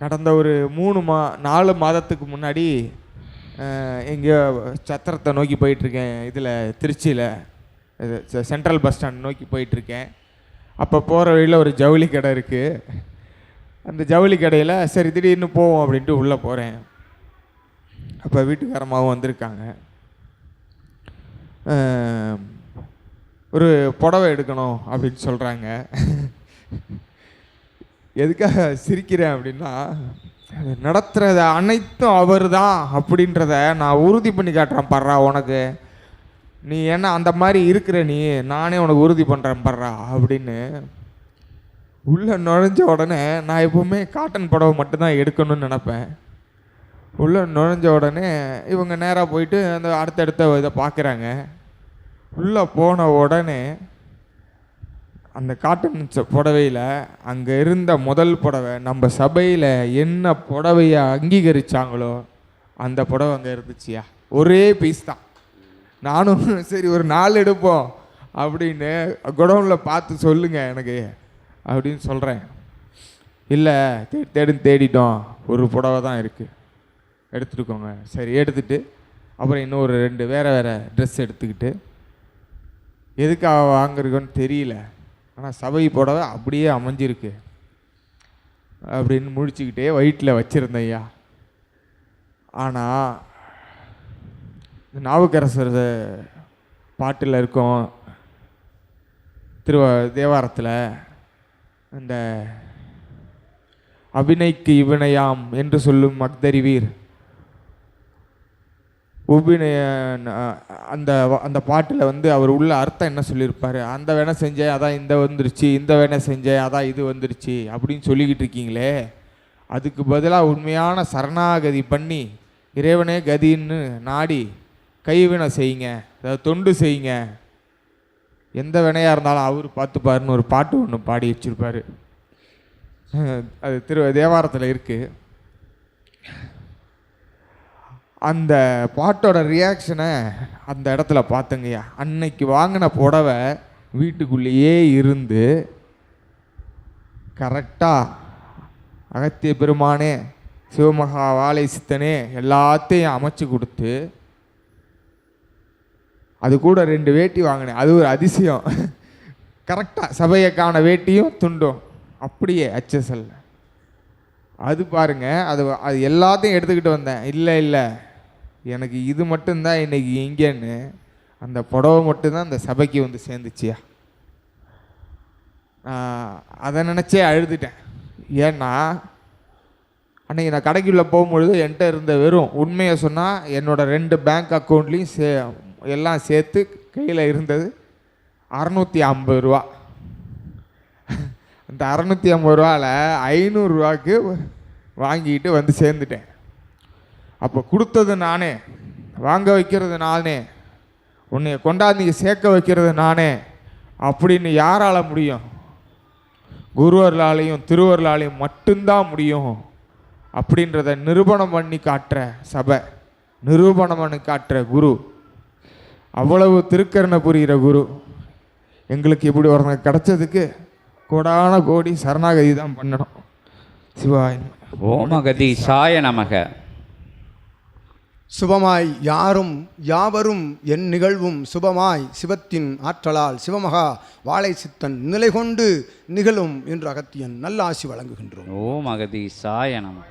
கடந்த ஒரு 4 மாதத்துக்கு முன்னாடி எங்கேயோ சத்திரத்தை நோக்கி போயிட்டுருக்கேன். இதில் திருச்சியில் சென்ட்ரல் பஸ் ஸ்டாண்ட் நோக்கி போயிட்டுருக்கேன். அப்போ போகிற வழியில் ஒரு ஜவுளி கடை இருக்குது. அந்த ஜவுளி கடையில் சரி திடீர்னு போவோம் அப்படின்ட்டு உள்ளே போகிறேன். அப்போ வீட்டுக்காரமாகவும் வந்திருக்காங்க. ஒரு புடவை எடுக்கணும் அப்படின்னு சொல்கிறாங்க. எதுக்காக சிரிக்கிறேன் அப்படின்னா, நடத்துகிறத அனைத்தும் அவர் தான் அப்படின்றத நான் உறுதி பண்ணி காட்டுறேன் பர்றா உனக்கு. நீ என்ன அந்த மாதிரி இருக்கிற நீ, நானே உனக்கு உறுதி பண்ணுறேன் பர்றா அப்படின்னு. உள்ளே நுழைஞ்ச உடனே நான் எப்போவுமே காட்டன் புடவை மட்டும்தான் எடுக்கணும்னு நினப்பேன். உள்ளே நுழைஞ்ச உடனே இவங்க நேராக போயிட்டு அந்த அடுத்தடுத்த இதை பார்க்குறாங்க. உள்ளே போன உடனே அந்த காட்டன் புடவையில் அங்கே இருந்த முதல் புடவை, நம்ம சபையில் என்ன புடவையை அங்கீகரித்தாங்களோ அந்த புடவை அங்கே இருந்துச்சியா. ஒரே பீஸ் தான். நானும் சரி ஒரு 4 எடுப்போம் அப்படின்னு குடவுனில் பார்த்து சொல்லுங்கள் எனக்கு அப்படின்னு சொல்கிறேன். இல்லை தேடிட்டோம், ஒரு புடவை தான் இருக்குது, எடுத்துகிட்டுக்கோங்க. சரி எடுத்துகிட்டு அப்புறம் இன்னொரு 2 வேறு ட்ரெஸ் எடுத்துக்கிட்டு, எதுக்காக வாங்குறதுன்னு தெரியல, ஆனால் சபை புடவை அப்படியே அமைஞ்சிருக்கு அப்படின்னு முழிச்சுக்கிட்டே வயிற்றில் வச்சுருந்தேன் ஐயா. ஆனால் நாவுக்கரசர் பாட்டில் இருக்கும் தேவாரத்தில் இந்த அபிநய்க்கு இவினையாம் என்று சொல்லும் மக்தறிவீர் உபிநய அந்த அந்த பாட்டில் அவர் உள்ள அர்த்தம் என்ன சொல்லியிருப்பார்? அந்த வேணை செஞ்சேன் அதான் இந்த வந்துருச்சு, இந்த வேணை செஞ்சேன் அதான் இது வந்துருச்சு அப்படின்னு சொல்லிக்கிட்டு இருக்கீங்களே, அதுக்கு பதிலாக உண்மையான சரணாகதி பண்ணி இறைவனே கதின்னு நாடி கைவினை செய்யுங்க, அதாவது தொண்டு செய்யுங்க, எந்த வினையாக இருந்தாலும் அவர் பார்த்துப்பாருன்னு ஒரு பாட்டு ஒன்று பாடி வச்சுருப்பார். அது தேவாரத்தில் இருக்குது. அந்த பாட்டோட ரியாக்ஷனை அந்த இடத்துல பார்த்தங்கய்யா. அன்னைக்கு வாங்கின புடவை வீட்டுக்குள்ளேயே இருந்து கரெக்டாக அகத்திய பெருமானே சிவமகா வாழை சித்தனே எல்லாத்தையும் அமைச்சு கொடுத்து, அது கூட 2 வேட்டி வாங்கினேன். அது ஒரு அதிசயம். கரெக்டாக சபையக்கான வேட்டியும் துண்டும் அப்படியே HSL. அது பாருங்க, அது எல்லாத்தையும் எடுத்துக்கிட்டு வந்தேன். இல்லை எனக்கு இது மட்டும்தான் இன்னைக்கு இங்கேன்னு அந்த புடவை மட்டும்தான் அந்த சபைக்கு சேர்ந்துச்சியா. அதை நினச்சே அழுதுட்டேன். ஏன்னா அன்றைக்கி நான் கடைக்குள்ளே போகும்பொழுது என்கிட்ட இருந்த வெறும் உண்மையை சொன்னால் என்னோட 2 பேங்க் அக்கௌண்ட்லேயும் எல்லாம் சேர்த்து கையில் இருந்தது 650 ரூபா. அந்த 650 ரூபாவில் 500 ரூபாய்க்கு வாங்கிட்டு சேர்ந்துட்டேன். அப்போ கொடுத்தது நானே, வாங்க வைக்கிறது நானே, உன்னைய கொண்டாந்து சேர்க்க வைக்கிறது நானே அப்படின்னு யாரால முடியும்? குருவர்களாலையும் திருவர்களாலையும் மட்டும்தான் முடியும் அப்படின்றத நிரூபணம் பண்ணி காட்டுற சபை, நிரூபணம் பண்ணி காட்டுற குரு, அவ்வளவு திருக்கருணை புரிகிற குரு எங்களுக்கு இப்படி ஒருத்தங்க கிடைச்சதுக்கு கோடான கோடி சரணாகதி தான் பண்ணணும். சிவாய் ஓமகதி சாய நமக. சுபமாய் யாரும் யாவரும் என் நிகழ்வும் சுபமாய் சிவத்தின் ஆற்றலால் சிவமகா வாழை சித்தன் நிலை கொண்டு நிகழும் என்று அகத்தியன் நல்ல ஆசி வழங்குகின்றோம். ஓமகதி சாய நமக.